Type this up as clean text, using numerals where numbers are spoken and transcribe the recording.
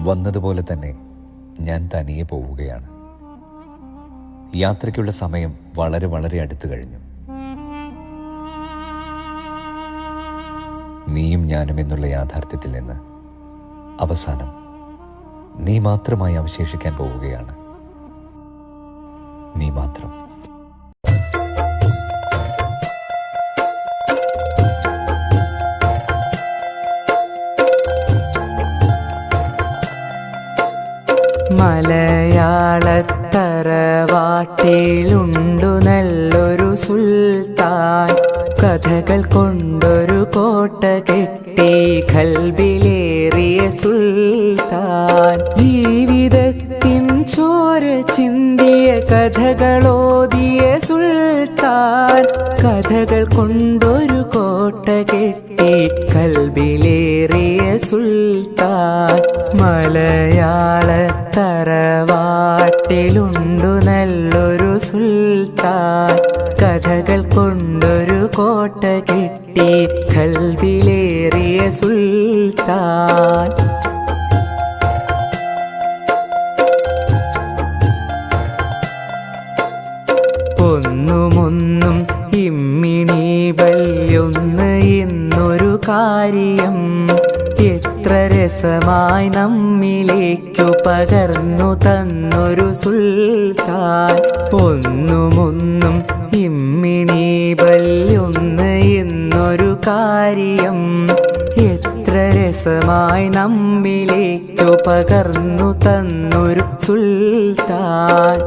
വന്നതുപോലെ തന്നെ ഞാൻ തനിയെ പോവുകയാണ്. യാത്രയ്ക്കുള്ള സമയം വളരെ വളരെ അടുത്തു കഴിഞ്ഞു. നീയും ഞാനും എന്നുള്ള യാഥാർത്ഥ്യത്തിൽ നിന്ന് അവസാനം നീ മാത്രമായി അവശേഷിക്കാൻ പോവുകയാണ്. നീ മാത്രം. മലയാളത്തറവാട്ടിലുണ്ടു നല്ലൊരു സുൽത്താൻ, കഥകൾ കൊണ്ടൊരു കോട്ട കെട്ടി ഖൽബിലേറിയ സുൽത്താൻ. ജീവിതത്തിൻ ചോര ചിന്തിയ കഥകളോതിയ സുൽത്താൻ, കഥകൾ കൊണ്ടൊരു കോട്ട കെട്ടി ഖൽബിലേറിയ സുൽത്താൻ. മലയാളത്തറവാട്ടിലുണ്ടു നല്ലൊരു സുൽത്താൻ, കഥകൾ കൊണ്ടൊരു കോട്ട കെട്ടി ഖൽബിലേറിയ സുൽത്താൻ. ഒന്നുമൊന്നും ഇമ്മിണി വല്യൊന്ന് എന്നൊരു കാര്യം എത്ര രസമായി നമ്മിലേക്കു പകർന്നു തന്നൊരു സുൽത്താൻ. ഒന്നുമൊന്നും ഇമ്മിണി വല്യൊന്ന് എന്നൊരു കാര്യം എത്ര രസമായി നമ്മിലേക്കു പകർന്നു തന്നൊരു സുൽത്താൻ.